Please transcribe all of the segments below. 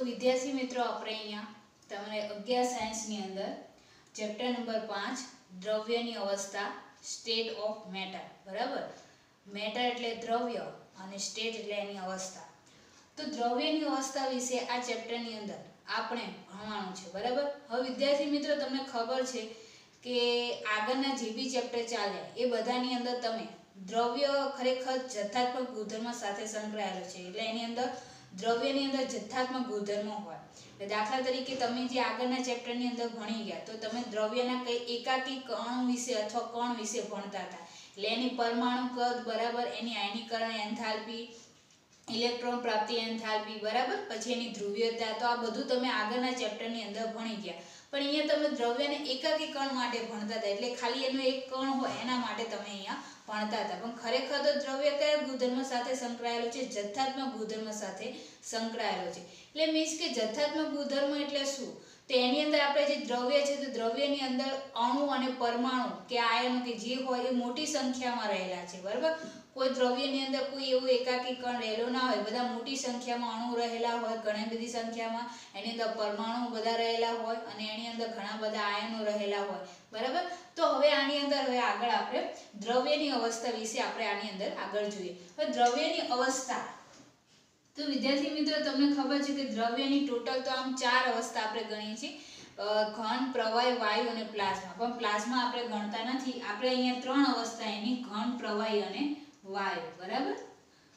વિદ્યાર્થી મિત્રો આપણે અહીંયા તમને 11 સાયન્સની અંદર ચેપ્ટર નંબર 5 દ્રવ્યની અવસ્થા સ્ટેટ ઓફ મેટર બરાબર. મેટર એટલે દ્રવ્ય અને સ્ટેટ એટલે એની અવસ્થા. તો દ્રવ્યની અવસ્થા વિશે આ ચેપ્ટરની અંદર આપણે ભણવાનું છે બરાબર. હવે વિદ્યાર્થી મિત્રો તમને ખબર છે કે આગળના જે બી ચેપ્ટર ચાલે એ બધાની અંદર તમે દ્રવ્ય ખરેખર જથ્થાત્મક ગુણધર્મ સાથે સંકળાયેલો છે. એટલે એની અંદર દ્રવ્યની અંદર જથ્થાત્મક ગુણધર્મો હોય. દાખલા તરીકે તમે જે આગળના ચેપ્ટરની અંદર ભણી ગયા તો તમે દ્રવ્યના કઈ એકાકી કણ વિશે અથવા કણ વિશે ભણતા હતા. એટલે એની પરમાણુ કદ બરાબર, એની આયનીકરણ એન્થાલ્પી, ઇલેક્ટ્રોન પ્રાપ્તિ એન્થાલ્પી બરાબર, પછી એની ધ્રુવીયતા. તો આ બધું તમે આગળના ચેપ્ટરની અંદર ભણી ગયા. પણ અહીંયા તમે દ્રવ્યને એકાકી કણ માટે ભણતા હતા. એટલે ખાલી એનો એક કણ હોય એના માટે તમે અહીંયા ભણતા હતા. પણ ખરેખર તો દ્રવ્ય કયા ગુણધર્મ સાથે સંકળાયેલો છે? જથ્થાત્મક ગુણધર્મ સાથે સંકળાયેલો છે. એટલે મીન્સ કે જથ્થાત્મક ગુણધર્મ એટલે શું? તો એની અંદર આપણે જે દ્રવ્ય છે તો દ્રવ્યની અંદર અણુ અને પરમાણુ કે આયનો કે જે હોય એ મોટી સંખ્યામાં રહેલા છે બરાબર. કોઈ દ્રવ્યની અંદર કોઈ એવું એકાકી કણ રહેલો ના હોય, બધા મોટી સંખ્યામાં અણુ રહેલા હોય, ઘણી બધી સંખ્યામાં એની અંદર પરમાણુ બધા રહેલા હોય અને એની અંદર ઘણા બધા આયનો રહેલા હોય બરાબર. તો હવે આની અંદર આગળ આપણે દ્રવ્યની અવસ્થા વિશે આપણે આની અંદર આગળ જોઈએ. હવે દ્રવ્યની અવસ્થા તો વિદ્યાર્થી મિત્રો તમને ખબર છે કે દ્રવ્યની ટોટલ તો આમ 4 અવસ્થા આપણે ગણીએ છીએ: ઘન, પ્રવાહી, વાયુ અને પ્લાઝમા. પણ પ્લાઝમા આપણે ગણતા નથી. આપણે અહીંયા 3 અવસ્થા એની ઘન, પ્રવાહી અને વાયુ બરાબર.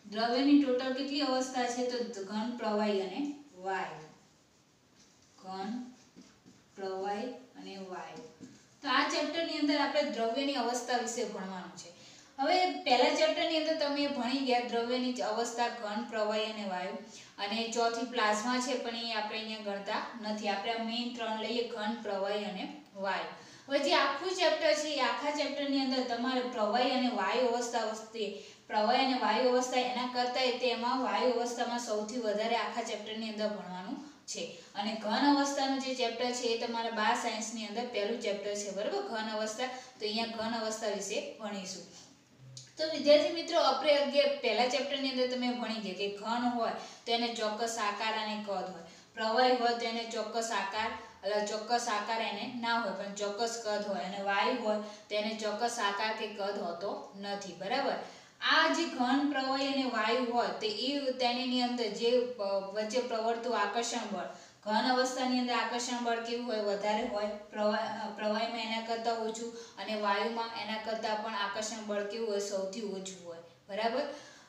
દ્રવ્યની ટોટલ કેટલી અવસ્થા છે? તો ઘન, પ્રવાહી અને વાયુ. ઘન, પ્રવાહી અને વાયુ. તો આ ચેપ્ટરની અંદર આપણે દ્રવ્યની અવસ્થા વિશે ભણવાનું છે. હવે પહેલા ચેપ્ટરની અંદર તમે ભણી ગયા દ્રવ્યની અવસ્થા ઘન, પ્રવાહી અને વાયુ, અને ચોથી પ્લાઝમા છે પણ એ આપણે અહીંયા ગણતા નથી. આપણે આ મેઇન 3 લઈએ: ઘન, પ્રવાહી અને વાયુ. હવે જે આખું ચેપ્ટર છે એ આખા ચેપ્ટરની અંદર તમારે પ્રવાહી અને વાયુ અવસ્થા વસ્તુ પ્રવાહી અને વાયુ અવસ્થા એના કરતાં તેમાં વાયુ અવસ્થામાં સૌથી વધારે આખા ચેપ્ટરની અંદર ભણવાનું છે. અને ઘન અવસ્થાનું જે ચેપ્ટર છે એ તમારા 12 સાયન્સની અંદર પહેલું ચેપ્ટર છે બરાબર, ઘન અવસ્થા. તો અહીંયા ઘન અવસ્થા વિશે ભણીશું. તો વિદ્યાર્થી મિત્રો આપણે પહેલા ચેપ્ટરની અંદર તમે ભણી ગયા કે ઘન હોય તો એને ચોક્કસ આકાર અને કદ હોય, પ્રવાહી હોય તો એને ચોક્કસ આકાર એને ના હોય પણ ચોક્કસ કદ હોય, અને વાયુ હોય તો એને ચોક્કસ આકાર કે કદ હોતો નથી બરાબર. આ જે ઘન, પ્રવાહી અને વાયુ હોય તો એ તેની અંદર જે વચ્ચે પ્રવર્તું આકર્ષણ બળ, ઘન અવસ્થાની અંદર આકર્ષણ બળ કેવું હોય? વધારે હોય. પ્રવાહીમાં એના કરતાં ઓછું, અને વાયુમાં એના કરતાં પણ આકર્ષણ બળ કેવું હોય? સૌથી ઓછું હોય બરાબર.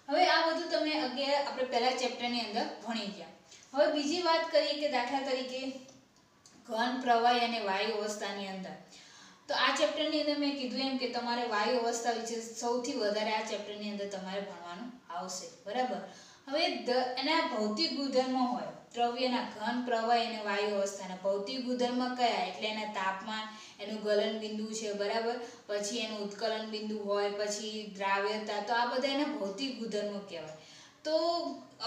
હવે આ બધું તમે આપણે પહેલા ચેપ્ટરની અંદર ભણી ગયા. હવે બીજી વાત કરીએ કે દાખલા તરીકે ઘન, પ્રવાહી અને વાયુ અવસ્થાની અંદર તો આ ચેપ્ટરની અંદર મેં કીધું એમ કે તમારે વાયુ અવસ્થા વિશે સૌથી વધારે આ ચેપ્ટરની અંદર તમારે ભણવાનું આવશે બરાબર. હવે એના ભૌતિક ગુણધર્મો હોય દ્રવ્યના ઘન, પ્રવાહી અને વાયુ અવસ્થાના. ભૌતિક ગુણધર્મ કયા? એટલે એના તાપમાન, એનું ગલન બિંદુ છે બરાબર, પછી એનું ઉત્કલન બિંદુ હોય, પછી દ્રાવ્યતા. તો આ બધા એના ભૌતિક ગુણધર્મો કહેવાય. તો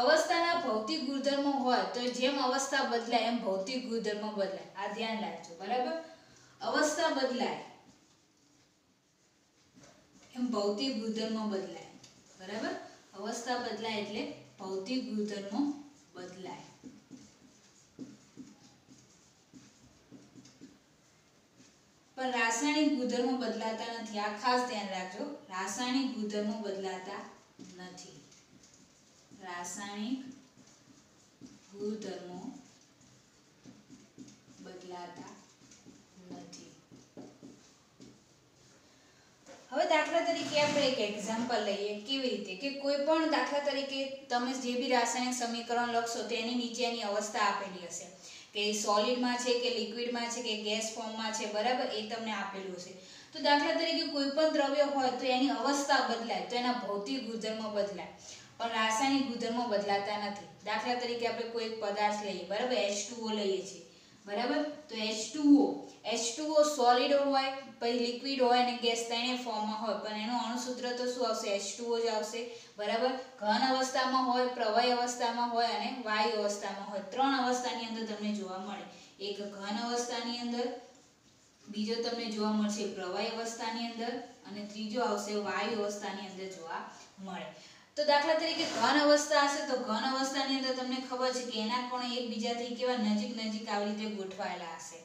અવસ્થાના ભૌતિક ગુણધર્મો હોય તો જેમ અવસ્થા બદલાય એમ ભૌતિક ગુણધર્મો બદલાય. આ ધ્યાન રાખજો બરાબર. અવસ્થા બદલાય એમ ભૌતિક ગુણધર્મો બદલાય બરાબર. અવસ્થા બદલાય એટલે ભૌતિક ગુણધર્મો બદલાય. પણ રાસાયણિક ગુણધર્મો બદલાતા નથી. આ ખાસ ધ્યાન રાખજો. રાસાયણિક ગુણધર્મો બદલાતા નથી. રાસાયણિક ગુણધર્મો બદલાતા નથી. હવે દાખલા તરીકે આપણે એક એક્ઝામ્પલ લઈએ. કેવી રીતે કે કોઈ પણ દાખલા તરીકે તમે જે બી રાસાયણિક સમીકરણ લખશો તો એની નીચેની અવસ્થા આપેલી હશે કે સોલિડમાં છે કે લિક્વિડમાં છે કે ગેસ ફોર્મમાં છે બરાબર, એ તમને આપેલું હશે. તો દાખલા તરીકે કોઈ પણ દ્રવ્ય હોય તો એની અવસ્થા બદલાય તો એના ભૌતિક ગુણધર્મો બદલાય, પણ રાસાયણિક ગુણધર્મો બદલાતા નથી. દાખલા તરીકે આપણે કોઈ એક પદાર્થ લઈએ બરાબર, H2O લઈએ છીએ બરાબર. તો H2O સોલિડ હોય, પછી લિક્વિડ હોય અને ગેસ ત્રણેય ફોર્મમાં હોય, પણ એનું અણુસૂત્ર તો શું આવશે? H2O જ આવશે બરાબર. ઘન અવસ્થામાં હોય, પ્રવાહી અવસ્થામાં હોય અને વાયુ અવસ્થામાં હોય. 3 અવસ્થાની અંદર તમને જોવા મળે. એક ઘન અવસ્થાની અંદર, બીજો તમને જોવા મળશે પ્રવાહી અવસ્થાની અંદર, અને ત્રીજો આવશે વાયુ અવસ્થાની અંદર જોવા મળે. તો દાખલા તરીકે ઘન અવસ્થા હશે તો ઘન અવસ્થાની અંદર તમને ખબર છે કે એના કણો એકબીજાથી કેવા નજીક નજીક આવી રીતે ગોઠવાયેલા હશે.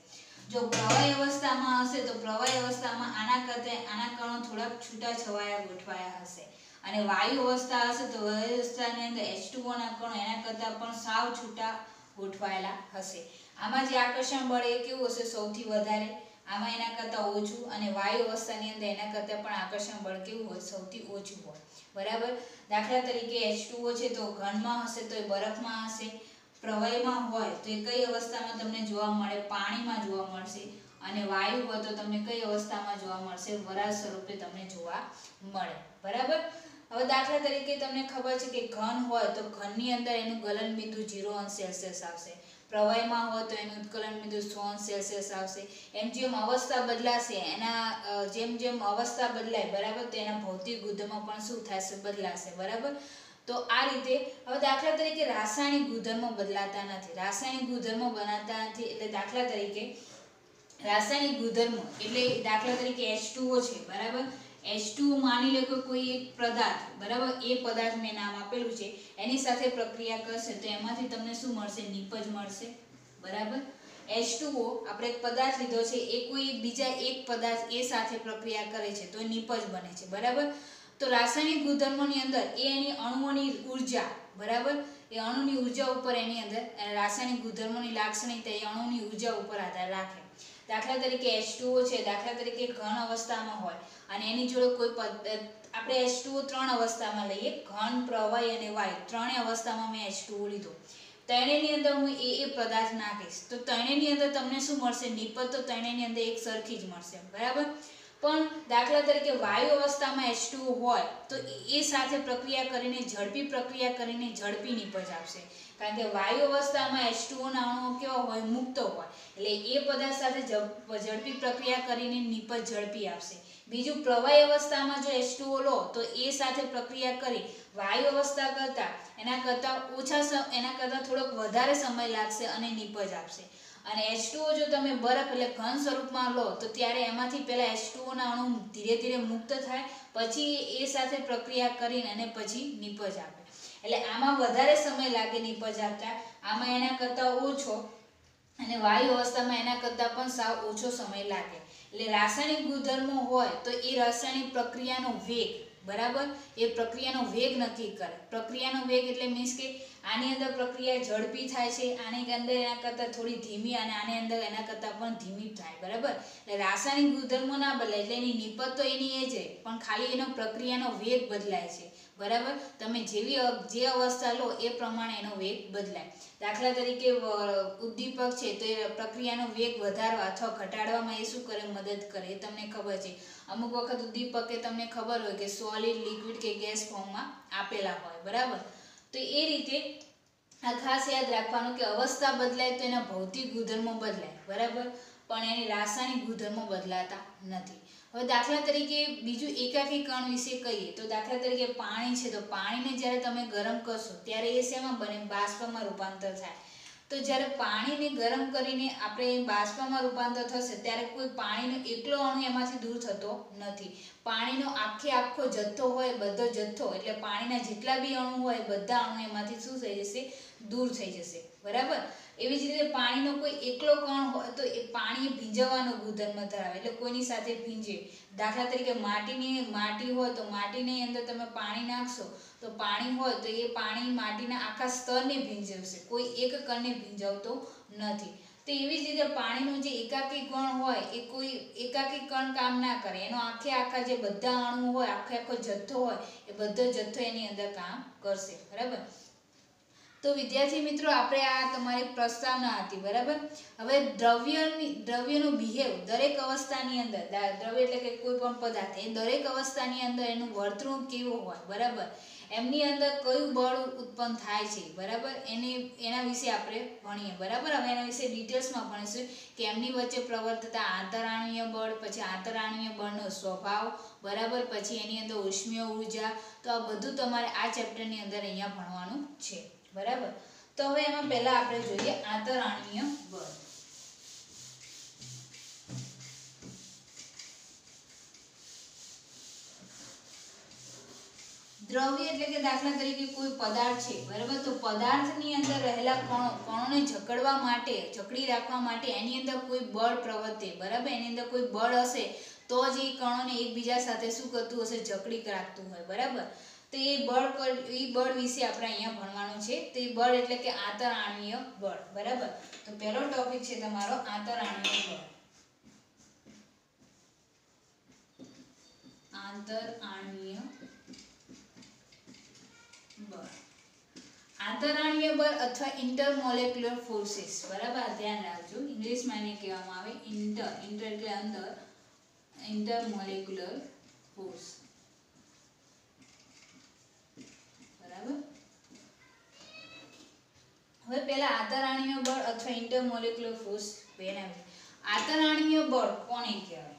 જો પ્રવાહી અવસ્થામાં હશે તો પ્રવાહી અવસ્થામાં આના કણો થોડાક છૂટા છવાયા ગોઠવાયા હશે. અને વાયુ અવસ્થા હશે તો વાયુ અવસ્થાની અંદર H2O ના કણો એના કરતાં પણ સાવ છૂટા ગોઠવાયેલા હશે. આમાં જે આકર્ષણ બળ એ કેવું હશે? સૌથી વધારે. આમાં એના કરતાં ઓછું. અને વાયુ અવસ્થાની અંદર એના કરતાં પણ આકર્ષણ બળ કેવું હોય? સૌથી ઓછું હોય. બરાબર. દાખલા તરીકે H2O છે તો ઘનમાં હશે તો એ બરફમાં હશે. પ્રવાહીમાં હોય તો એ કઈ અવસ્થામાં તમને જોવા મળે? પાણીમાં જોવા મળશે. અને વાયુ હોય તો તમને કઈ અવસ્થામાં જોવા મળશે? વરાળ સ્વરૂપે તમને જોવા મળે. બરાબર. હવે દાખલા તરીકે તમને ખબર છે કે ઘન હોય તો ઘનની અંદર એનું ગલન બિંદુ 0°C આવશે. પ્રવાહીમાં હોય તો એનું ઉત્કલન બિંદુ 100°C આવશે. એમ જેમ અવસ્થા બદલાશે એના જેમ જેમ અવસ્થા બદલાય બરાબર તો એના ભૌતિક ગુણધર્મો પણ શું થશે? બદલાશે. બરાબર. તો આ રીતે હવે દાખલા તરીકે રાસાયણિક ગુણધર્મો બદલાતા નથી. રાસાયણિક ગુણધર્મો બનાતા નથી એટલે દાખલા તરીકે રાસાયણિક ગુણધર્મો એટલે દાખલા તરીકે H2O છે બરાબર. H2O માની લો કે કોઈ એક પદાર્થ બરાબર એ પદાર્થ મેં નામ આપેલું છે એની સાથે પ્રક્રિયા કરશે તો એમાંથી તમને શું મળશે? નિપજ મળશે. બરાબર. H2O આપણે એક પદાર્થ લીધો છે એ કોઈ બીજા એક પદાર્થ એ સાથે પ્રક્રિયા કરે છે તો નિપજ બને છે. બરાબર. તો રાસાયણિક ગુણધર્મોની અંદર એ એની અણુઓની ઉર્જા બરાબર એ અણુની ઉર્જા ઉપર એની અંદર રાસાયણિક ગુણધર્મોની લાક્ષણિકતા એ અણુની ઉર્જા ઉપર આધાર રાખે. દાખલા તરીકે H2O છે દાખલા તરીકે ઘન અવસ્થામાં હોય અને એની જોડે કોઈ આપણે H2O 3 અવસ્થામાં લઈએ ઘન, પ્રવાહી અને વાયુ ત્રણેય અવસ્થામાં મેં H2O લીધો. ત્રણેયની અંદર હું એ પદાર્થ નાખીશ તો ત્રણેયની અંદર તમને શું મળશે? નિપજ તો ત્રણેયની અંદર એક સરખી જ મળશે. બરાબર. પણ દાખલા તરીકે વાયુ અવસ્થામાં H2O હોય તો એ સાથે પ્રક્રિયા કરીને ઝડપી પ્રક્રિયા કરીને ઝડપી નિપજ આપશે. કારણ કે વાયુ અવસ્થામાં H2O ના અણુઓ કેવા હોય? મુક્ત હોય. એટલે એ પદાર્થ સાથે ઝડપી પ્રક્રિયા કરીને નિપજ ઝડપી આપશે. બીજું પ્રવાહી અવસ્થામાં જો H2O લો તો એ સાથે પ્રક્રિયા કરી વાયુ અવસ્થા કરતાં એના કરતાં થોડોક વધારે સમય લાગશે અને નિપજ આપશે. અને H2O જો તમે બરફ એટલે ઘન સ્વરૂપમાં લો તો ત્યારે એમાંથી પહેલા H2O ના અણુ ધીરે ધીરે મુક્ત થાય પછી એ સાથે પ્રક્રિયા કરીને અને પછી નિપજ આપે. એટલે આમાં વધારે સમય લાગે નિપજ આપતા, આમાં એના કરતાં ઓછો. અને વાયુ અવસ્થામાં એના કરતાં પણ સાવ ઓછો સમય લાગે. એટલે રાસાયણિક ગુણધર્મો હોય તો એ રાસાયણિક પ્રક્રિયાનો વેગ બરાબર એ પ્રક્રિયાનો વેગ નક્કી કરે. પ્રક્રિયાનો વેગ એટલે મીન્સ કે આની અંદર પ્રક્રિયા ઝડપી થાય છે, આની અંદર એના કરતાં થોડી ધીમી અને આની અંદર એના કરતાં પણ ધીમી થાય. બરાબર. એટલે રાસાયણિક ગુણધર્મો ના બદલાય એટલે એની નિપજ તો એની એ જ પણ ખાલી એનો પ્રક્રિયાનો વેગ બદલાય છે. બરાબર. તમે જે અવસ્થા લો એ પ્રમાણે એનો વેગ બદલાય. દાખલા તરીકે ઉદ્દીપક છે તો એ પ્રક્રિયાનો વેગ વધારવા અથવા ઘટાડવામાં એ શું કરે? મદદ કરે. એ તમને ખબર છે. અમુક વખત ઉદ્દીપક એ તમને ખબર હોય કે સોલિડ, લિક્વિડ કે ગેસ ફોર્મમાં આપેલા હોય. બરાબર. તો એ રીતે આ ખાસ યાદ રાખવાનું કે અવસ્થા બદલાય તો એના ભૌતિક ગુણધર્મો બદલાય. બરાબર. પણ એની રાસાયણિક ગુણધર્મો બદલાતા નથી. હવે દાખલા તરીકે બીજું એકાકી કણ વિશે કહીએ તો દાખલા તરીકે પાણી છે તો પાણીને જ્યારે તમે ગરમ કરશો ત્યારે એ શેમાં બને? બાષ્પમાં રૂપાંતર થાય. તો જ્યારે પાણીને ગરમ કરીને આપણે બાષ્પમાં રૂપાંતર થશે ત્યારે કોઈ પાણીનો એકલો અણુ એમાંથી દૂર થતો નથી. પાણીનો આખો જથ્થો હોય બધો જથ્થો એટલે પાણીના જેટલા બી અણુ હોય બધા અણુ એમાંથી શું થઈ જશે? દૂર થઈ જશે. બરાબર. એવી જ રીતે પાણીનો કોઈ એકલો કણ હોય તો એ પાણી ભીંજવવાનો ગુણધર્મ ધરાવે એટલે કોઈની સાથે ભીંજે. દાખલા તરીકે માટી હોય તો માટીની અંદર તમે પાણી નાખશો તો પાણી હોય તો એ પાણી માટીના આખા સ્તરને ભીંજવશે, કોઈ એક કણને ભીંજવતો નથી. તો એવી જ રીતે પાણીનો જે એકાકી કણ હોય એ કોઈ એકાકી કણ કામ ના કરે. એનો આખા જે બધા અણુ હોય આખો જથ્થો હોય એ બધો જથ્થો એની અંદર કામ કરશે. બરાબર. તો વિદ્યાર્થી મિત્રો આપણે આ તમારી પ્રસ્તાવના હતી. બરાબર. હવે દ્રવ્યનું બિહેવ દરેક અવસ્થાની અંદર દ્રવ્ય એટલે કે કોઈ પણ પદાર્થ એ દરેક અવસ્થાની અંદર એનું વર્તણૂક કેવું હોય બરાબર એમની અંદર કયું બળ ઉત્પન્ન થાય છે બરાબર એના વિશે આપણે ભણીએ. બરાબર. હવે એના વિશે ડિટેલ્સમાં ભણીશું કે એમની વચ્ચે પ્રવર્તતા આંતરાણુય બળ, પછી આંતરાણુય બળનો સ્વભાવ બરાબર, પછી એની અંદર ઉષ્મીય ઉર્જા. તો આ બધું તમારે આ ચેપ્ટરની અંદર અહીંયા ભણવાનું છે. બરાબર. તો હવે એમાં પહેલા આપણે જોઈએ આંતરાણુય બળ. દ્રવ્ય એટલે કે દાખલા તરીકે કોઈ પદાર્થ છે, બરાબર, તો પદાર્થની અંદર રહેલા કણોને જકડવા માટે, જકડી રાખવા માટે એની અંદર કોઈ બળ પ્રવર્તે, બરાબર, એની અંદર કોઈ બળ હશે તો જ એ કણોને એકબીજા સાથે શું કરતું હશે, જકડી રાખતું હોય, બરાબર. તો એ બળ વિશે આપણે અહીંયા ભણવાનું છે. તો એ બળ એટલે કે આંતરઆણ્વીય બળ, બરાબર. તો પહેલો ટોપિક છે તમારો આંતરઆણ્વીય બળ. આંતરઆણ્વીય બળ, આંતરઆણ્વીય બળ અથવા ઇન્ટરમોલેક્યુલર ફોર્સિસ, બરાબર, ધ્યાન રાખજો. ઇંગ્લિશમાં એને કહેવામાં આવે ઇન્ટર એટલે અંદર, ઇન્ટરમોલેક્યુલર ફોર્સ, બરાબર. હવે પહેલા આંતરઆણ્વીય બળ અથવા ઇન્ટરમોલેક્યુલર ફોર્સ બનાવીએ. આંતરઆણ્વીય બળ કોને કહેવાય?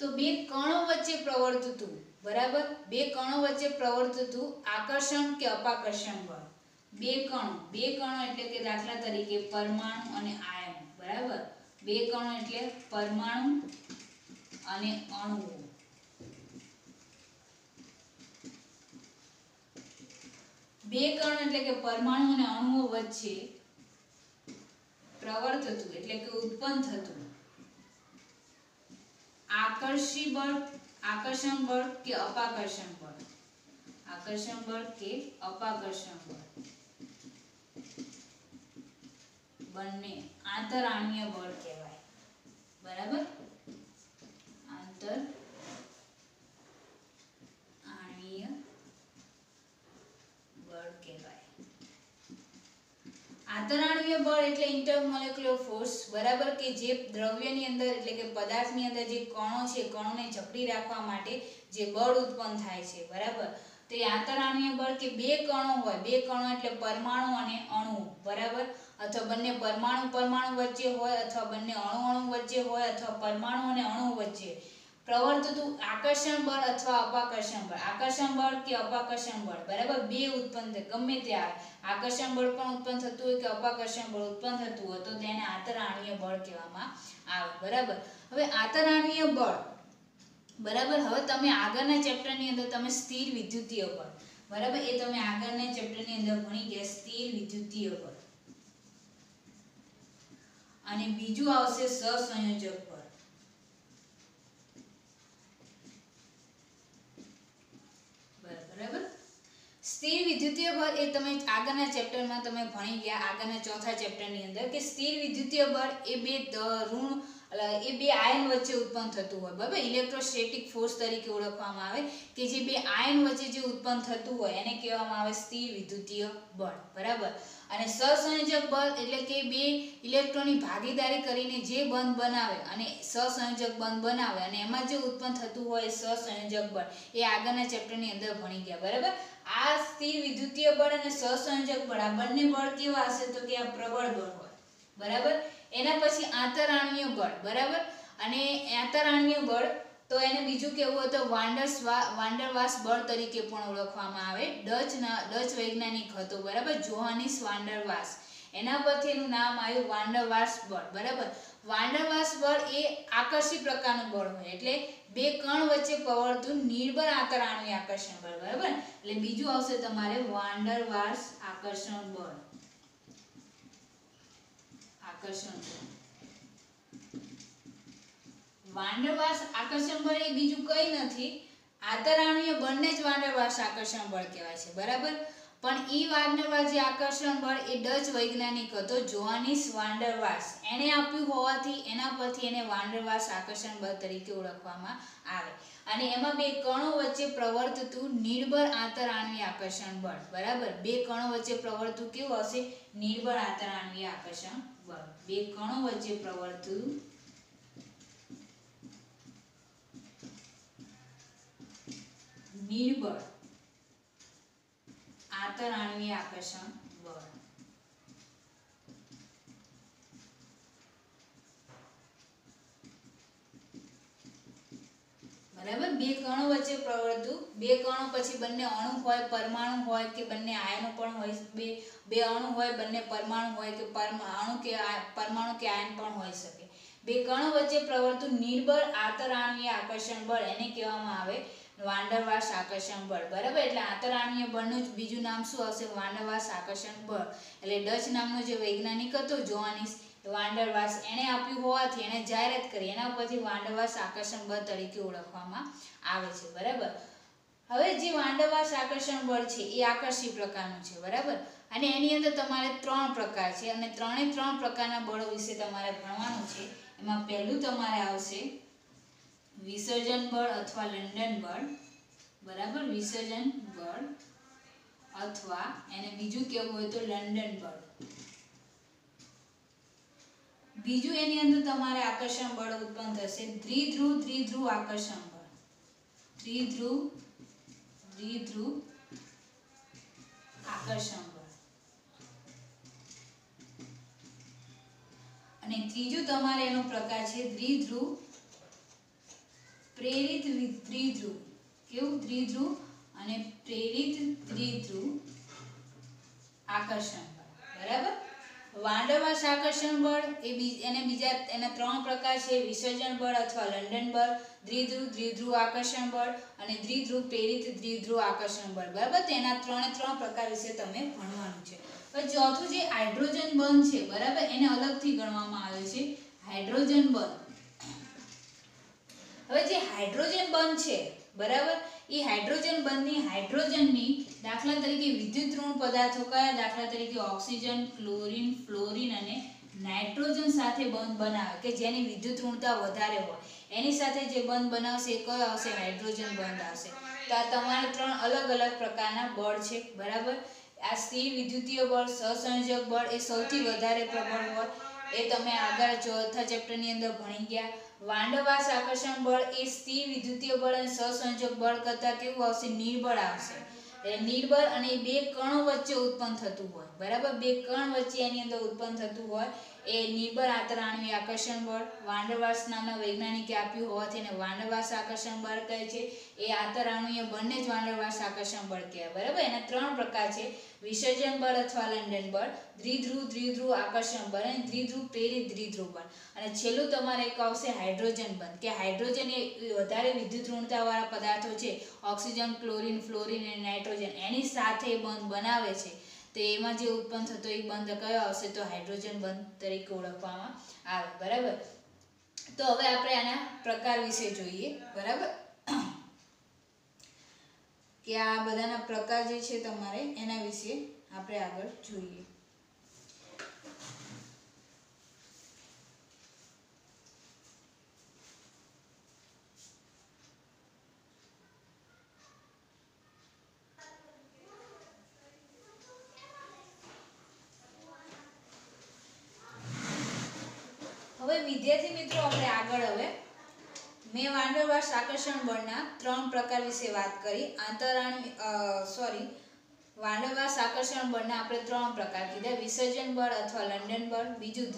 તો બે કણો વચ્ચે પ્રવર્તતું, બરાબર, બે કણો વચ્ચે પ્રવર્તતું આકર્ષણ કે અપાકર્ષણ બળ. બે કણો એટલે કે દાખલા તરીકે પરમાણુ અને આયન, બરાબર. બે કણો એટલે પરમાણુ અને અણુઓ. બે કણો એટલે કે પરમાણુ અને અણુઓ વચ્ચે પ્રવર્તતું એટલે કે ઉત્પન્ન થતું આકર્ષણ બળ કે અપાકર્ષણ બળ. આકર્ષણ બળ કે અપાકર્ષણ બળ બંને આંતરઆણ્વીય બળ કહેવાય, બરાબર. આંતરઆણ્વીય બળ કહેવાય. આંતરઆણ્વીય બળ એટલે ઇન્ટરમોલેક્યુલર ફોર્સ, બરાબર, કે જે દ્રવ્યની અંદર એટલે કે પદાર્થની અંદર જે કણો છે, કણોને જકડી રાખવા માટે જે બળ ઉત્પન્ન થાય છે, બરાબર. તો એ આંતરઆણ્વીય બળ કે બે કણો હોય, બે કણો એટલે પરમાણુ અને અણુ, બરાબર, અથવા બંને પરમાણુ વચ્ચે હોય, અથવા બંને અણુ વચ્ચે હોય, અથવા પરમાણુ અને અણુ વચ્ચે પ્રવર્તતું આકર્ષણ બળ અથવા અપાકર્ષણ બળ. આકર્ષણ બળ કે અપાકર્ષણ બળ, બરાબર, બે ઉત્પન્ન થાય, ગમે તે આવે, આકર્ષણ બળ પણ ઉત્પન્ન થતું હોય કે અપાકર્ષણ બળ ઉત્પન્ન થતું હોય તો તેને આંતરઆણ્વીય બળ કહેવામાં આવે, બરાબર. હવે આંતરઆણ્વીય બળ, બરાબર, હવે તમે આગળના ચેપ્ટરની અંદર તમે સ્થિર વિદ્યુતીય બળ, બરાબર, એ તમે આગળના ચેપ્ટરની અંદર ભણી ગયા, સ્થિર વિદ્યુતીય બળ. અને બીજું આવશે સહસંયોજક બળ. બરાબર, સ્થિર વિદ્યુતીય બળ એ તમે આગળના ચેપ્ટરમાં તમે ભણી ગયા, આગળના ચોથા ચેપ્ટરની અંદર, કે સ્થિર વિદ્યુતીય બળ એ બે આયન વચ્ચે ઉત્પન્ન થતું હોય, બરાબર, ઇલેક્ટ્રોસ્ટેટિક ફોર્સ તરીકે ઓળખવામાં આવે, કે જે બે આયન વચ્ચે જે ઉત્પન્ન થતું હોય એને કહેવામાં આવે સ્થિર વિદ્યુતીય બળ, બરાબર. અને સહસંયોજક બળ એટલે કે બે ઇલેક્ટ્રોનની ભાગીદારી કરીને જે બંધ બનાવે અને સહસંયોજક બંધ બનાવે અને એમાં જે ઉત્પન્ન થતું હોય સહસંયોજક બળ, એ આગળના ચેપ્ટરની અંદર ભણી ગયા, બરાબર. આ સ્થિર વિદ્યુતીય બળ અને સહસંયોજક બળ આ બંને બળ કેવા હશે તો કે આ પ્રબળ બળ હોય, બરાબર. એના પછી આંતરઆણ્વીય બળ, બરાબર, અને આંતરઆણ્વીય બળ તો એને બીજું કેવું હોય તો વાન્ડરવાલ્સ બળ તરીકે પણ ઓળખવામાં આવે. ડચ વૈજ્ઞાનિક હતો, બરાબર, જોહાનિસ વાન્ડરવાલ્સ, એના પરથી એનું નામ આવ્યું વાન્ડરવાલ્સ બળ, બરાબર. વાન્ડરવાલ્સ બળ એ આકર્ષી પ્રકારનું બળ હોય, એટલે બે કણ વચ્ચે પ્રવર્તતું નિર્બળ આંતરઆણ્વીય આકર્ષણ બળ, બરાબર. એટલે બીજું આવશે તમારે વાન્ડરવાલ્સ આકર્ષણ બળ. વાન્ડરવાલ્સ આકર્ષણ બળ એ બીજું કંઈ નથી, આંતરઆણ્વીય બળને જ વાન્ડરવાલ્સ આકર્ષણ બળ કહેવાય છે, બરાબર. પણ ઈ વાન્ડરવાલ્સ જે આકર્ષણ બળ એ ડચ વૈજ્ઞાનિક હતો જોહાનિસ વાન્ડરવાલ્સ, એને આપ્યું હોવાથી એના પરથી એને વાન્ડરવાલ્સ આકર્ષણ બળ તરીકે ઓળખવામાં આવે. અને એમાં બે કણો વચ્ચે પ્રવર્તતું નિર્બળ આંતરઆણ્વીય આકર્ષણ બળ, બરાબર. બે કણો વચ્ચે પ્રવર્તતું કેવું હશે? નિર્બળ આંતરઆણ્વીય આકર્ષણ બળ. બે કણો વચ્ચે પ્રવર્તતું નિર્બળ આંતરઆણ્વીય આકર્ષણ બળ. બરાબર, બે કણો વચ્ચે પ્રવર્તતું, બે કણો પછી બંને અણુ હોય, પરમાણુ હોય કે બંને આયનો પણ હોય, બે અણુ હોય, બંને પરમાણુ હોય કે પરમાણુ કે આયન પણ હોઈ શકે. બે કણો વચ્ચે પ્રવર્તું નિર્બળ આંતરાણુય આકર્ષણ બળ એને કહેવામાં આવે વાન ડર વાલ્સ આકર્ષણ બળ, બરાબર. એટલે આંતરાણુય બળનું જ બીજું નામ શું આવશે? વાન ડર વાલ્સ આકર્ષણ બળ. એટલે ડચ નામનો જે વૈજ્ઞાનિક હતો જોહાનિસ વાન ડર વાલ્સ, એને આપ્યું હોવાથી એને જાહેરાત કરી, એના પરથી વાન ડર વાલ્સ આકર્ષણ બળ તરીકે ઓળખવામાં આવે છે, બરાબર. હવે જે વાન ડર વાલ્સ આકર્ષણ બળ છે એ આકર્ષી પ્રકારનું છે, બરાબર. અને એની અંદર તમારે 3 પ્રકાર છે અને 3 પ્રકારના બળો વિશે તમારે ભણવાનું છે. એમાં પહેલું તમારે આવશે વિસર્જન બળ અથવા લંડન બળ, બરાબર. વિસર્જન બળ અથવા એને બીજું કેવું હોય તો લંડન બળ. બીજું એની અંદર તમારે આકર્ષણ બળ ઉત્પન્ન થશે દ્વિધ્રુવ આકર્ષણ બળ. દ્વિધ્રુવ આકર્ષણ બળ. અને ત્રીજું તમારે એનો પ્રકાર છે દ્વિધ્રુવ પ્રેરિત દ્વિધ્રુવ. કેવું? દ્વિધ્રુવ અને પ્રેરિત દ્વિધ્રુવ આકર્ષણ બળ, બરાબર. વાન ડર વાલ્સ આકર્ષણ બળ એના 3 પ્રકાર છે: વિસર્જન બળ અથવા લંડન બળ, દ્વિધ્રુવ આકર્ષણ બળ અને દ્વિધ્રુવ પ્રેરિત દ્વિધ્રુવ આકર્ષણ બળ, બરાબર. તેના 3 પ્રકાર વિશે તમે ભણવાનું છે. હવે ચોથું જે હાઇડ્રોજન બંધ છે, બરાબર, એને અલગથી ગણવામાં આવે છે હાઇડ્રોજન બંધ. હવે જે હાઇડ્રોજન બંધ છે, બરાબર, એ હાઇડ્રોજન બંધની હાઇડ્રોજનની દાખલા તરીકે વિદ્યુત ઋણ પદાર્થો કયા? દાખલા તરીકે ઓક્સિજન, ક્લોરીન, ફ્લોરીન અને નાઇટ્રોજન સાથે બંધ બનાવે કે જેની વિદ્યુત ઋણતા વધારે હોય એની સાથે જે બંધ બનાવશે એ કયો આવશે? હાઇડ્રોજન બંધ આવશે. તો આ તમારે 3 અલગ અલગ પ્રકારના બળ છે, બરાબર. આ સ્થિર વિદ્યુતીય બળ, સહસંયોજક બળ એ સૌથી વધારે પ્રબળ હોય, એ તમે આગળ ચોથા ચેપ્ટરની અંદર ભણી ગયા. વાન ડર વાલ્સ આકર્ષણ બળ એ સ્થિર વિદ્યુતીય બળ અને સહસંયોજક બળ કરતાં કેવું આવશે? નિર્બળ આવશે. એટલે નિર્બળ અને બે કણો વચ્ચે ઉત્પન્ન થતું હોય, બરાબર. બે કણ વચ્ચે એની અંદર ઉત્પન્ન થતું હોય એ નિર્બળ આંતરાણુય આકર્ષણ બળ. વાન ડર વાલ્સ નામના વૈજ્ઞાનિકે આપ્યું હોવાથી એને વાન ડર વાલ્સ આકર્ષણ બળ કહે છે. એ આંતરાણુય બળને જ વાન ડર વાલ્સ આકર્ષણ બળ કહેવાય, બરાબર. એના 3 પ્રકાર છે: વિસર્જન બળ અથવા લંડન બળ, દ્વિધ્રુવ આકર્ષણ બળ અને દ્વિધ્રુવ પ્રેરિત દ્વિધ્રુવ બળ. અને છેલ્લું તમારે એક આવશે હાઇડ્રોજન બંધ, કે હાઇડ્રોજન એ વધારે વિદ્યુત ઋણતાવાળા પદાર્થો છે, ઓક્સિજન, ક્લોરીન, ફ્લોરીન અને નાઇટ્રોજન, એની સાથે બંધ બનાવે છે. તો એમાં જે ઉત્પન્ન થતો એ બંધ કયો આવશે? તો હાઇડ્રોજન બંધ તરીકે ઓળખવામાં આવે, બરાબર. તો હવે આપણે આના પ્રકાર વિશે જોઈએ, બરાબર, કે આ બધાના પ્રકાર જે છે તમારે એના વિશે આપણે આગળ જોઈએ. હવે વિદ્યાર્થી મિત્રો આપણે આગળ હવે મેં વાન ડર વાલ્સ આકર્ષણ બળના 3 પ્રકાર વિશે વાત કરી. વાન ડર વાલ્સ આકર્ષણ બળના આપણે 3 પ્રકાર કીધા: વિસર્જન બળ અથવા લંડન બળ, બીજું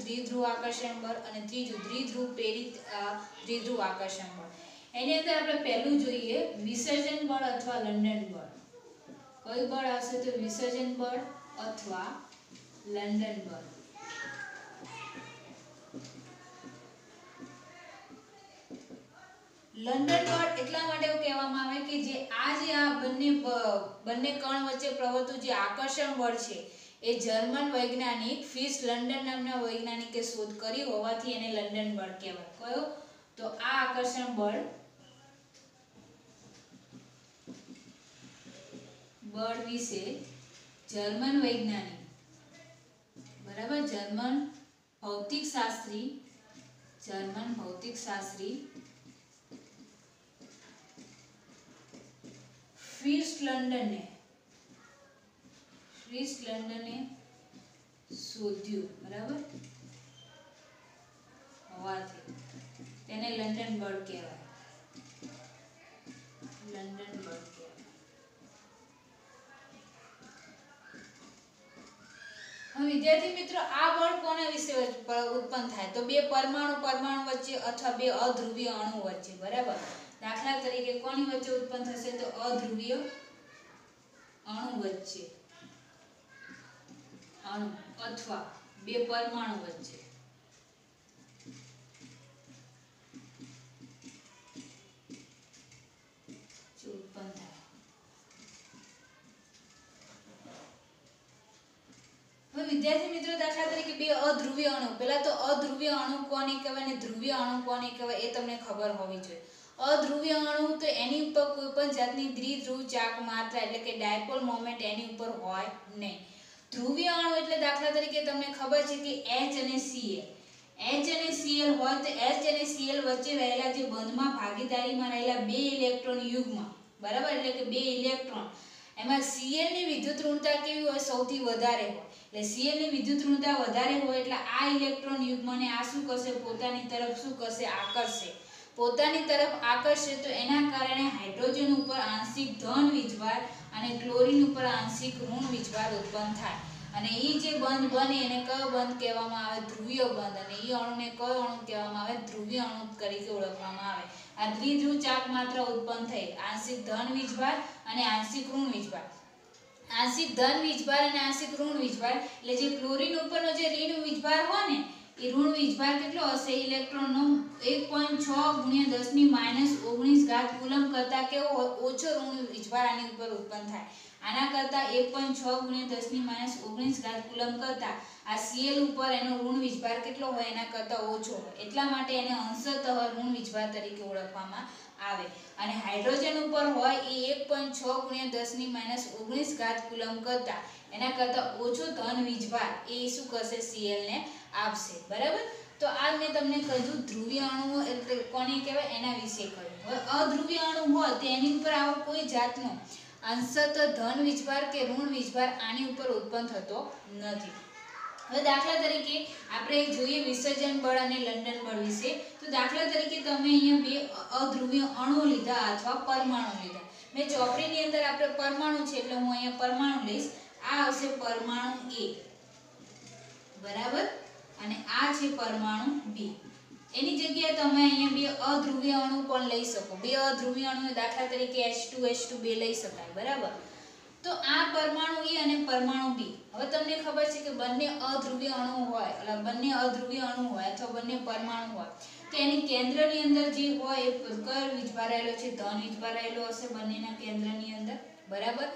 દ્વિધ્રુવ આકર્ષણ બળ અને ત્રીજું દ્વિધ્રુવ પ્રેરિત દ્વિધ્રુવ આકર્ષણ બળ. એની અંદર આપણે પહેલું જોઈએ વિસર્જન બળ અથવા લંડન બળ. કયું બળ આવશે? તો વિસર્જન બળ અથવા લંડન બળ. લંડન બળ એટલા માટે કહેવામાં આવે કે જે આ બંને કણ વચ્ચે પ્રવર્તું જે આકર્ષણ બળ છે એ જર્મન વૈજ્ઞાનિક ફિટ્ઝ લંડન નામના વૈજ્ઞાનિકે શોધ કરી હોવાથી એને લંડન બળ કહેવાય. કયો? તો આ આકર્ષણ બળ વિશે જર્મન વૈજ્ઞાનિક, બરાબર, જર્મન ભૌતિકશાસ્ત્રી ફિટ્ઝ લંડને શોધ્યું, બરાબર, હોવાથી તેને લંડન બળ કહેવાય. લંડન બળ કહેવાય. હવે વિદ્યાર્થી મિત્રો આ બળ કોના વિશે ઉત્પન્ન થાય? તો બે પરમાણુ વચ્ચે અથવા બે અધ્રુવીય અણુ વચ્ચે, બરાબર. દાખલા તરીકે કોની વચ્ચે ઉત્પન્ન થશે? તો અધ્રુવીય અણુ વચ્ચે અથવા બે પરમાણુ વચ્ચે. વિદ્યાર્થી મિત્રો દાખલા તરીકે બે અધ્રુવીય અણુ, પહેલા તો અધ્રુવીય અણુ કોને કહેવાય અને ધ્રુવીય અણુ કોને કહેવાય એ તમને ખબર હોવી જોઈએ. અધ્રુવીય અણુ તો એની ઉપર કોઈ પણ જાતની દ્વિધ્રુવ ચાક માત્રા એટલે કે ડાયપોલ મોમેન્ટ એની ઉપર હોય નહીં. ધ્રુવીય અણુ એટલે દાખલા તરીકે તમને ખબર છે કે H અને Cl. H અને Cl હોય તો H અને Cl વચ્ચે રહેલા જે બંધમાં ભાગીદારીમાં રહેલા બે ઇલેક્ટ્રોન યુગ્મ, બરાબર, એટલે કે બે ઇલેક્ટ્રોન, એમાં Cl ની વિદ્યુત ઋણતા કેવી હોય? સૌથી વધારે હોય. એટલે Cl ની વિદ્યુત ઋણતા વધારે હોય એટલે આ ઇલેક્ટ્રોન યુગ્મને આ શું કરશે? પોતાની તરફ શું કરશે? આકર્ષશે. પોતાની તરફ આકર્ષે તો એના કારણે હાઇડ્રોજન ઉપર આંશિક ધન વીજભાર અને ક્લોરીન ઉપર આંશિક ઋણ વીજભાર ઉત્પન્ન થાય. અને એ જે બંધ બને એને કયો બંધ કહેવામાં આવે? ધ્રુવીય બંધ. અને એ અણુને કયો અણુ કહેવામાં આવે? ધ્રુવીય અણુ તરીકે ઓળખવામાં આવે. આ દ્વિધ્રુવ ચાક માત્રા ઉત્પન્ન થઈ આંશિક ધન વીજભાર અને આંશિક ઋણ વીજભાર. આંશિક ધન વીજભાર અને આંશિક ઋણ વીજભાર એટલે જે ક્લોરીન ઉપરનો જે ઋણ વીજભાર હોય ને એ ઋણ વીજભાર કેટલો હશે? ઇલેક્ટ્રોનનો 1.6 × 10⁻19 કુલમ કરતા કેવો હોય? ઓછો ઋણ વીજભાર આની ઉપર ઉત્પન્ન થાય. આના કરતા 1.6 × 10⁻19 કુલમ કરતા આ Cl ઉપર એનો ઋણ વીજભાર કેટલો હોય? એના કરતા ઓછો હોય. એટલા માટે એને અંશતઃ ઋણ વીજભાર તરીકે ઓળખવામાં આવે. અને હાઇડ્રોજન ઉપર હોય એ 1.6 × 10⁻19 કુલમ કરતા એના કરતા ઓછો ધન વીજભાર એ શું કરશે? Cl ને આપશે. બરાબર. તો આ મેં તમને કહ્યું ધ્રુવીય અણુઓ એટલે કોને કહેવાય એના વિશે કહ્યું. હવે અધ્રુવીય અણુ હોય તો એની ઉપર આવો કોઈ જાતનો અંશતઃ ધન વીજભાર કે ઋણ વીજભાર આની ઉપર ઉત્પન્ન થતો નથી. હવે દાખલા તરીકે આપણે જોઈએ વિસર્જન બળ અને લંડન બળ વિશે. તો દાખલા તરીકે તમે અહીંયા બે અધ્રુવીય અણુ લીધા અથવા પરમાણુ લીધા. મેં ચોપડીની અંદર આપણે પરમાણુ છે એટલે હું અહીંયા પરમાણુ લઈશ. આ આવશે પરમાણુ A, બરાબર, અને આ છે પરમાણુ B. એની જગ્યાએ તમે અહીંયા બે અધ્રુવીય અણુ પણ લઈ શકો. બે અધ્રુવીય અણુ દાખલા તરીકે H2 બે લઈ શકાય, બરાબર. તો આ પરમાણુ E અને પરમાણુ B. હવે તમને ખબર છે કે બંને અધ્રુવીય અણુ હોય અથવા બંને પરમાણુ હોય તો એની કેન્દ્રની અંદર જે હોય એ કયો વીજભાર રહેલો છે? ધન વીજભાર રહેલો હશે બંનેના કેન્દ્રની અંદર, બરાબર.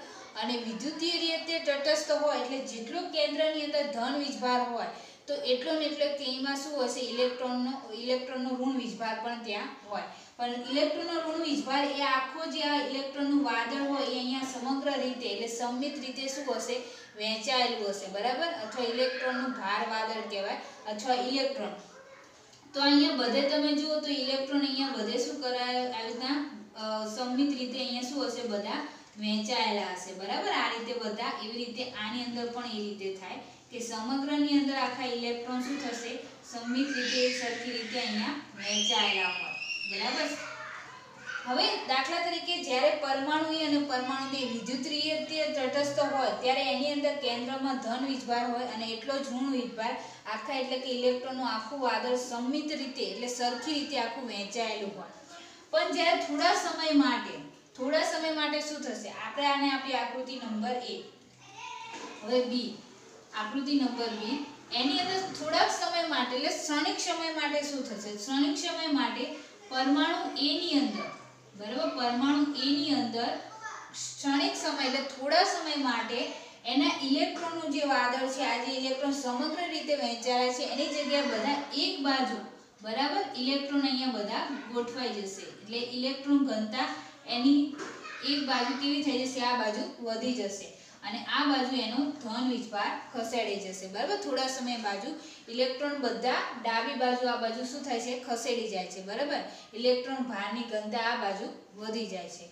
અને વિદ્યુતીય રીતે તટસ્થ હોય એટલે જેટલો કેન્દ્રની અંદર ધન વીજભાર હોય તો એટલો ને એટલો કે એમાં શું હશે? ઇલેક્ટ્રોનનો ઋણ વીજભાર પણ ત્યાં હોય. પણ ઇલેક્ટ્રોનનો ઋણ વીજભાર એ આખો જે આ ઇલેક્ટ્રોનનું વાદળ હોય એ અહીંયા સમગ્ર રીતે એટલે સંમિત રીતે શું હશે? વહેંચાયેલું હશે, બરાબર. અથવા ઇલેક્ટ્રોનનું ભાર વાદળ કહેવાય અથવા ઇલેક્ટ્રોન. તો અહીંયા બધે તમે જુઓ તો ઇલેક્ટ્રોન અહીંયા બધે શું કરાય? આવી રીતના સંમિત રીતે અહીંયા શું હશે? બધા વહેંચાયેલા હશે, બરાબર. આ રીતે બધા એવી રીતે આની અંદર પણ એ રીતે થાય કે સમગ્રની અંદર આખા ઇલેક્ટ્રોન શું થશે? સંમિત રીતે સરખી રીતે અહીંયા વહેંચાયેલા હોય, બરાબર. હવે દાખલા તરીકે જ્યારે પરમાણુ E અને પરમાણુ B વિદ્યુત રીતે તટસ્થ હોય ત્યારે એની અંદર કેન્દ્રમાં ધન વીજભાર હોય અને એટલો જ ઋણ વીજભાર આખા એટલે કે ઇલેક્ટ્રોનનું આખું વાદળ સંમિત રીતે એટલે સરખી રીતે આખું વહેંચાયેલું હોય. પણ જ્યારે થોડા સમય માટે શું થશે? આપણે આને આપી આકૃતિ નંબર A. હવે B, આકૃતિ નંબર B. એની અંદર થોડાક સમય માટે એટલે ક્ષણિક સમય માટે શું થશે? ક્ષણિક સમય માટે પરમાણુ A ની અંદર, બરાબર, પરમાણુ A ની અંદર ક્ષણિક સમય એટલે થોડા સમય માટે એના ઇલેક્ટ્રોનનું જે વાદળ છે, આ જે ઇલેક્ટ્રોન સમગ્ર રીતે વહેંચાયેલા છે એની જગ્યાએ બધા એક બાજુ, બરાબર, ઇલેક્ટ્રોન અહીંયા બધા ગોઠવાઈ જશે. એટલે ઇલેક્ટ્રોન ઘનતા એની એક બાજુ કેવી થઈ જશે? આ બાજુ વધી જશે અને આ બાજુ એનો ધન વીજભાર ખસેડી જશે, બરાબર. થોડા સમય બાજુ ઇલેક્ટ્રોન બધા ડાબી બાજુ આ બાજુ શું થાય છે? ખસેડી જાય છે, બરાબર. ઇલેક્ટ્રોન ભારની ઘનતા આ બાજુ વધી જાય છે.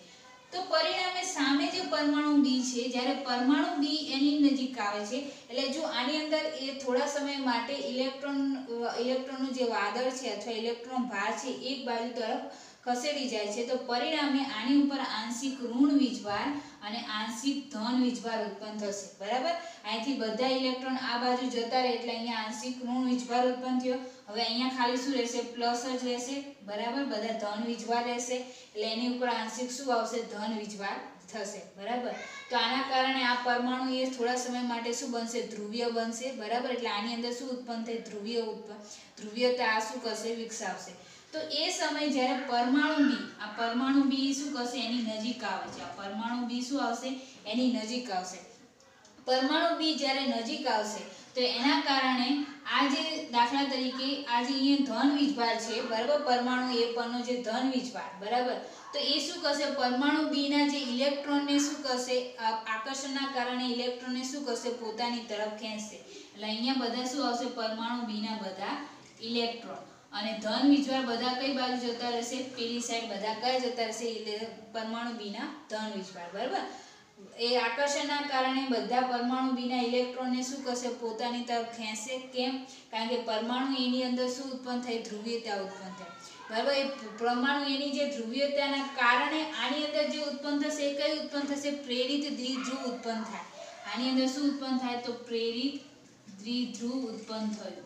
તો પરિણામે સામે જે પરમાણુ B છે, જ્યારે પરમાણુ B એની નજીક આવે છે એટલે જો આની અંદર એ થોડા સમય માટે ઇલેક્ટ્રોનનું જે વાદળ છે અથવા ઇલેક્ટ્રોન ભાર છે એક બાજુ તરફ ખસેડી જાય છે તો પરિણામે આની ઉપર આંશિક ઋણ વીજભાર અને આંશિક ધન વીજભાર ઉત્પન્ન થશે, બરાબર. અહીંથી બધા ઇલેક્ટ્રોન આ બાજુ જતા રહે એટલે અહીંયા આંશિક ઋણ વીજભાર ઉત્પન્ન થયો. હવે અહીંયા ખાલી શું રહેશે? પ્લસ જ રહેશે, બરાબર. બધા ધન વીજભાર રહેશે એટલે એની ઉપર આંશિક શું આવશે? ધન વીજભાર થશે, બરાબર. તો આના કારણે આ પરમાણુ એ થોડા સમય માટે શું બનશે? ધ્રુવીય બનશે, બરાબર. એટલે આની અંદર શું ઉત્પન્ન થાય? ધ્રુવીયતા આ શું કરશે? વિકસાવશે. તો એ સમય જ્યારે પરમાણુ B શું કરશે? એની નજીક આવે છે. આ પરમાણુ B શું આવશે? એની નજીક આવશે. પરમાણુ B જ્યારે નજીક આવશે તો એના કારણે આ જે દાખલા તરીકે આ જે અહીંયા ધન વીજભાર છે બરાબર, પરમાણુ એ પરનો જે ધન વીજભાર બરાબર, તો એ શું કરશે, પરમાણુ બી ના જે ઇલેક્ટ્રોનને શું કરશે, આકર્ષણના કારણે ઇલેક્ટ્રોનને શું કરશે, પોતાની તરફ ખેંચશે. એટલે અહીંયા બધા શું આવશે, પરમાણુ બી ના બધા ઇલેક્ટ્રોન, અને ધન વીજભાર બધા કઈ બાજુ જતા રહેશે, પેલી સાઈડ બધા કઈ જતા રહેશે, પરમાણુ બી ના ધન વીજભાર બરાબર. એ આકર્ષણના કારણે બધા પરમાણુ બી ના ઇલેક્ટ્રોનને શું કરશે, પોતાની તરફ ખેંચશે. કેમ? કારણ કે પરમાણુ એની અંદર શું ઉત્પન્ન થાય, ધ્રુવીયતા ઉત્પન્ન થાય બરાબર. એ પરમાણુ એની જે ધ્રુવીયતાના કારણે આની અંદર જે ઉત્પન્ન થશે એ કઈ ઉત્પન્ન થશે, પ્રેરિત દ્વિધ્રુવ ઉત્પન્ન થાય. આની અંદર શું ઉત્પન્ન થાય, તો પ્રેરિત દ્વિધ્રુવ ઉત્પન્ન થયું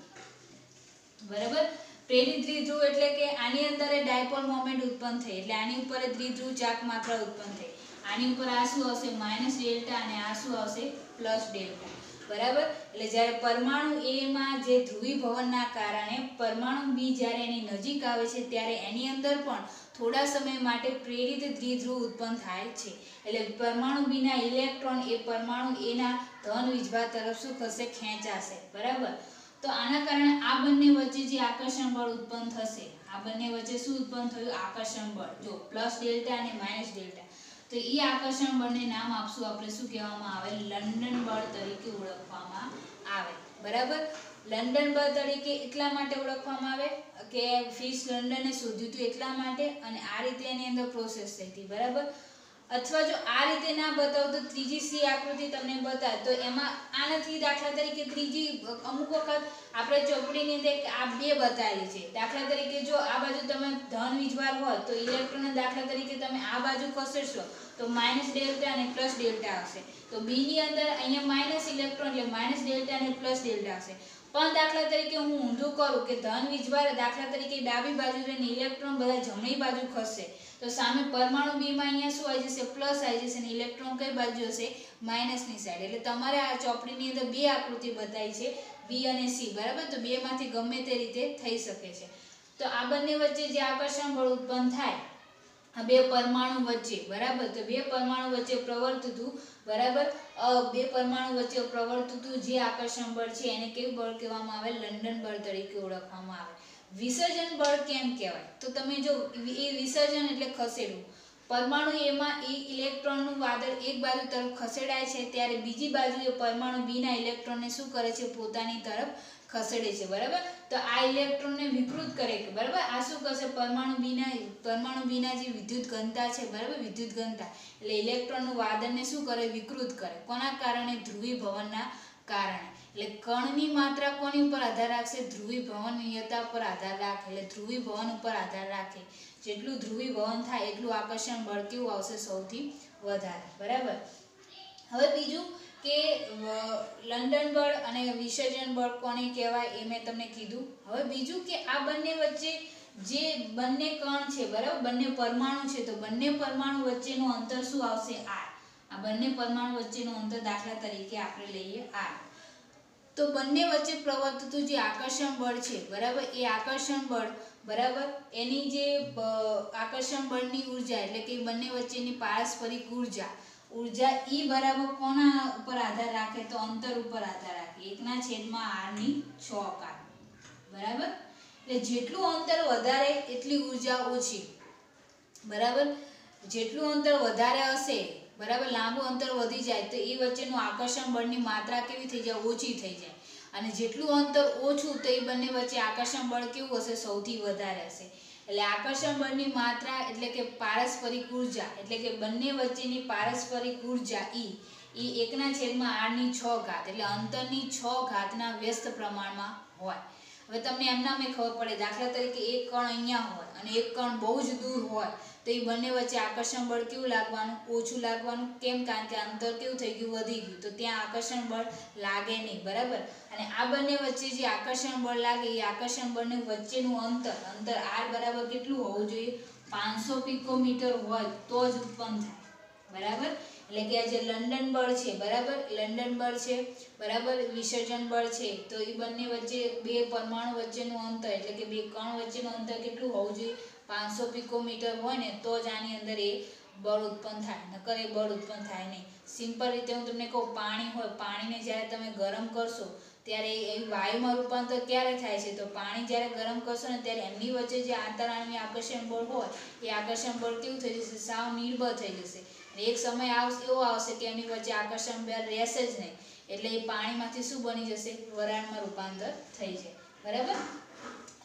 બરાબર. પ્રેરિત દ્વિધ્રુવ એટલે કે આની અંદર ડાયપોલ મોમેન્ટ ઉત્પન્ન થઈ, એટલે આની ઉપર દ્વિધ્રુવ ચાક માત્રા ઉત્પન્ન થઈ. આની ઉપર આ શું આવશે, માઇનસ ડેલ્ટા, અને આ શું આવશે, પ્લસ ડેલ્ટા બરાબર. એટલે જ્યારે પરમાણુ એ માં જે ધ્રુવીભવનના કારણે પરમાણુ બી જ્યારે એની નજીક આવે છે ત્યારે એની અંદર પણ થોડા સમય માટે પ્રેરિત દ્વિધ્રુવ ઉત્પન્ન થાય છે. એટલે પરમાણુ બી ના ઇલેક્ટ્રોન એ પરમાણુ એ ના ધન વીજભાર તરફ શું થશે, ખેંચાશે બરાબર. તો આના કારણે આ બંને વચ્ચે જે આકર્ષણ બળ ઉત્પન્ન થશે, આ બંને વચ્ચે શું ઉત્પન્ન થયું, આકર્ષણ બળ. જો પ્લસ ડેલ્ટા અને માઇનસ ડેલ્ટા, તો એ આકર્ષણ બળને નામ આપશું આપણે, શું કહેવામાં આવે, લંડન બળ તરીકે ઓળખવામાં આવે બરાબર. લંડન બળ તરીકે એટલા માટે ઓળખવામાં આવે કે ફિશ લંડને શોધ્યું હતું એટલા માટે, અને આ રીતે એની અંદર પ્રોસેસ થઈ હતી બરાબર. અથવા જો આ રીતે ના બતાવું તો ત્રીજી સી આકૃતિ તમને બતાવે તો એમાં આ નથી. દાખલા તરીકે ત્રીજી અમુક વખત આપણે ચોપડીની અંદર આ બે બતાવેલી છે. દાખલા તરીકે જો આ બાજુ તમે ધન વીજભાર હોય તો ઇલેક્ટ્રોન દાખલા તરીકે તમે આ બાજુ ખસેડશો તો માઇનસ ડેલ્ટા અને પ્લસ ડેલ્ટા આવશે. તો બી ની અંદર અહીંયા માઇનસ ઇલેક્ટ્રોન એટલે માઇનસ ડેલ્ટા અને પ્લસ ડેલ્ટા આવશે. પણ દાખલા તરીકે હું ઊંધું કરું કે ધન વીજભાર દાખલા તરીકે ડાબી બાજુ રહીને ઇલેક્ટ્રોન બધા જમણી બાજુ ખસશે, તો સામે પરમાણુ બી માં અહીંયા શું આવી જશે, પ્લસ આવી જશે, અને ઇલેક્ટ્રોન કઈ બાજુ હશે, માઇનસની સાઈડ. એટલે તમારે આ ચોપડીની અંદર બે આકૃતિ બતાવી છે, બી અને સી બરાબર. તો બે માંથી ગમે તે રીતે થઈ શકે છે. તો આ બંને વચ્ચે જે આકર્ષણ બળ ઉત્પન્ન થાય આ બે પરમાણુ વચ્ચે બરાબર, તો બે પરમાણુ વચ્ચે પ્રવર્તતું બરાબર, બે પરમાણુ વચ્ચે પ્રવર્તતું જે આકર્ષણ બળ છે એને કેવું બળ કહેવામાં આવે, લંડન બળ તરીકે ઓળખવામાં આવે. વિસર્જન બળ કેમ કહેવાય, તો તમે જો એ વિસર્જન એટલે ખસેડવું. પરમાણુ એમાં એ ઇલેક્ટ્રોનનું વાદળ એક બાજુ તરફ ખસેડાય છે ત્યારે બીજી બાજુ એ પરમાણુ બી ના ઇલેક્ટ્રોનને શું કરે છે, પોતાની તરફ ખસેડે છે બરાબર. તો આ ઇલેક્ટ્રોનને વિકૃત કરે કે બરાબર. આ શું કરશે, પરમાણુ બી ના જે વિદ્યુત ઘનતા છે બરાબર, વિદ્યુત ઘનતા એટલે ઇલેક્ટ્રોનનું વાદળને શું કરે, વિકૃત કરે. કોના કારણે, ધ્રુવીભવનના કારણે. એટલે કણની માત્રા કોની ઉપર આધાર રાખશે, ધ્રુવીભવનીયતા ઉપર આધાર રાખે. એટલે ધ્રુવીભવન ઉપર આધાર રાખે. જેટલું ધ્રુવીભવન થાય એટલું આકર્ષણ બળ કેવું આવશે, સૌથી વધારે બરાબર. હવે બીજું કે લંડન બળ અને વિસર્જન બળ કોને કહેવાય એ મેં તમને કીધું. હવે બીજું કે આ બંને વચ્ચે જે બંને કણ છે બરાબર, બંને પરમાણુ છે, તો બંને પરમાણુ વચ્ચેનું અંતર શું આવશે, r. આ બંને પરમાણુ વચ્ચેનું અંતર દાખલા તરીકે આપણે લઈએ r. તો બંને વચ્ચે પ્રવર્તતું જે આકર્ષણ બળ છે બરાબર, એ આકર્ષણ બળ બરાબર એની જે આકર્ષણ બળની ઉર્જા એટલે કે બંને વચ્ચેની પારસ્પરિક ઉર્જા E બરાબર કોના ઉપર આધાર રાખે, તો અંતર ઉપર આધાર રાખે, 1/r/6 બરાબર. એટલે જેટલું અંતર વધારે એટલી ઉર્જા ઓછી બરાબર. જેટલું અંતર વધારે હશે બરાબર, લાંબુ અંતર વધી જાય તો એ વચ્ચેનું આકર્ષણ બળની માત્રા કેવી થઈ જાય, ઓછી થઈ જાય. અને જેટલું અંતર ઓછું તો એ બંને વચ્ચે આકર્ષણ બળ કેવું હશે, સૌથી વધારે હશે. એટલે આકર્ષણ બળની માત્રા એટલે કે પારસ્પરિક ઉર્જા એટલે કે બંને વચ્ચેની પારસ્પરિક ઉર્જા E 1/r/6 એટલે અંતરની 6 ઘાતના વ્યસ્ત પ્રમાણમાં હોય. હવે તમને એમના મેં ખબર પડે, દાખલા તરીકે એક કણ અહીંયા હોય અને એક કણ બહુ જ દૂર હોય તો એ બંને વચ્ચે આકર્ષણ બળ કેવું લાગવાનું, ઓછું લાગવાનું. કેમ? કારણ કે અંતર કેવું થઈ ગયું, વધી ગયું, તો ત્યાં આકર્ષણ બળ લાગે નહીં બરાબર. અને આ બંને વચ્ચે જે આકર્ષણ બળ લાગે એ આકર્ષણ બળને વચ્ચેનું અંતર r બરાબર કેટલું હોવું જોઈએ, 500 પિકોમીટર હોય તો જ ઉત્પન્ન થાય બરાબર. એટલે કે આ જે લંડન બળ છે બરાબર, લંડન બળ છે બરાબર, વિસર્જન બળ છે, તો એ બંને વચ્ચે બે પરમાણુ વચ્ચેનું અંતર એટલે કે બે કણ વચ્ચેનું અંતર કેટલું હોવું જોઈએ, 500 પિકોમીટર હોય ને તો જ આની અંદર એ બળ ઉત્પન્ન થાય, નકર એ બળ ઉત્પન્ન થાય નહીં. સિમ્પલ રીતે હું તમને કહું, પાણી હોય, પાણીને જ્યારે તમે ગરમ કરશો ત્યારે એ વાયુમાં રૂપાંતર ક્યારે થાય છે? તો પાણી જ્યારે ગરમ કરશો ને ત્યારે એમની વચ્ચે જે આંતરાણુય આકર્ષણ બળ હોય એ આકર્ષણ બળ કેવું થઈ જશે? સાવ નિર્બળ થઈ જશે. અને એક સમય એવો આવશે કે એમની વચ્ચે આકર્ષણ બળ રહેશે જ નહીં, એટલે એ પાણીમાંથી શું બની જશે? વરાળમાં રૂપાંતર થઈ જાય. બરાબર.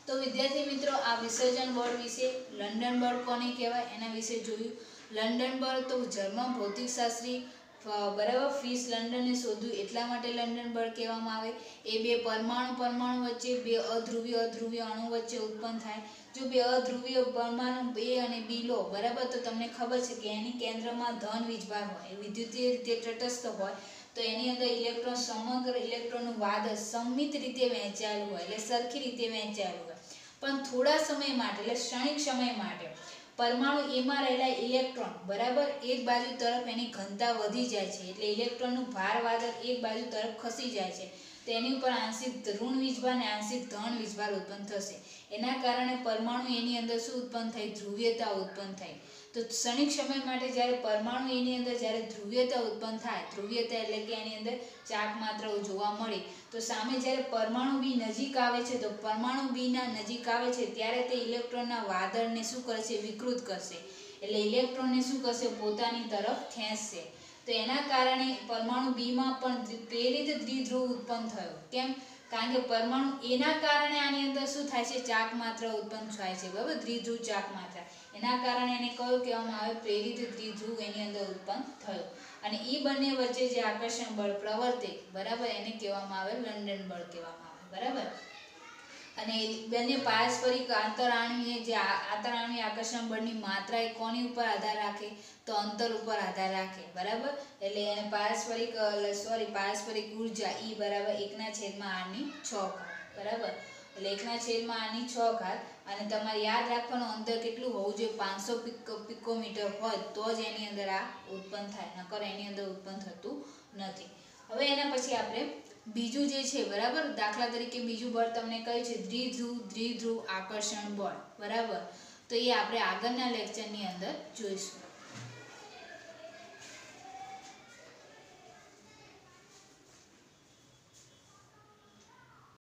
તો વિદ્યાર્થી મિત્રો, આ વિસર્જન બળ વિશે, લંડન બળ કોને કહેવાય એના વિશે જોયું. લંડન બળ તો જર્મન ભૌતિકશાસ્ત્રી બરાબર ફિશ લંડને શોધ્યું, એટલા માટે લંડન બળ કહેવામાં આવે. એ બે પરમાણુ વચ્ચે, બે અધ્રુવીય અણુ વચ્ચે ઉત્પન્ન થાય. જો બે અધ્રુવીય પરમાણુ A અને B લો, બરાબર, તો તમને ખબર છે કે એની કેન્દ્રમાં ધન વીજભાર હોય, વિદ્યુતીય રીતે તટસ્થ હોય, તો એની અંદર ઇલેક્ટ્રોન, સમગ્ર ઇલેક્ટ્રોનનું વાદળ સંમિત રીતે વહેંચાયેલું હોય, એટલે સરખી રીતે વહેંચાયેલું હોય. પણ થોડા સમય માટે, એટલે ક્ષણિક સમય માટે પરમાણુ એમાં રહેલા ઇલેક્ટ્રોન, બરાબર, એક બાજુ તરફ એની ઘનતા વધી જાય છે, એટલે ઇલેક્ટ્રોનનું ભાર વાદળ એક બાજુ તરફ ખસી જાય છે. તો એની ઉપર આંશિક ઋણ વીજભાર અને આંશિક ધન વીજભાર ઉત્પન્ન થશે. એના કારણે પરમાણુ એની અંદર શું ઉત્પન્ન થાય? ધ્રુવીયતા ઉત્પન્ન થાય. તો ક્ષણિક સમય માટે જ્યારે પરમાણુ એની અંદર જ્યારે ધ્રુવીયતા ઉત્પન્ન થાય, ધ્રુવીયતા એટલે કે એની અંદર ચાક માત્ર જોવા મળે, તો સામે જ્યારે પરમાણુ બી નજીક આવે છે, તો પરમાણુ બીના નજીક આવે છે ત્યારે તે ઇલેક્ટ્રોનના વાદળને શું કરશે? વિકૃત કરશે. એટલે ઇલેક્ટ્રોનને શું કરશે? પોતાની તરફ ખેંચશે. તો એના કારણે પરમાણુ બીમાં પણ પ્રેરિત દ્વિધ્રુવ ઉત્પન્ન થયો. કેમ? કારણ કે પરમાણુ એના કારણે આની અંદર શું થાય છે? ચાક માત્ર ઉત્પન્ન થાય છે. બરાબર, દ્વિધ્રુવ ચાક માત્ર. એના કારણે એને કયું કહેવામાં આવે? પ્રેરિત દ્વિધ્રુવ એની અંદર ઉત્પન્ન થયો. અને એ બંને વચ્ચે જે આકર્ષણ બળ પ્રવર્તે, બરાબર, એને કહેવામાં આવે લંડન બળ કહેવામાં આવે. બરાબર. અને બંને પારસ્પરિક આંતરાણુય જે આંતરાણુય આકર્ષણ બળની માત્રા એ કોની ઉપર આધાર રાખે? તો અંતર ઉપર આધાર રાખે. બરાબર. એટલે એને પારસ્પરિક ઉર્જા E બરાબર 1/r/6. બરાબર. એટલે 1/r/6. અને તમારે યાદ રાખવાનું, અંતર કેટલું હોવું જોઈએ? 500 પિકોમીટર હોય તો જ એની અંદર આ ઉત્પન્ન થાય, નકર એની અંદર ઉત્પન્ન થતું નથી. હવે એના પછી આપણે બીજું જે છે, બરાબર, દાખલા તરીકે બીજું બળ તમને કહ્યું છે દ્વિધ્રુવ આકર્ષણ બળ. બરાબર. તો એ આપણે આગળના લેક્ચરની અંદર જોઈશું.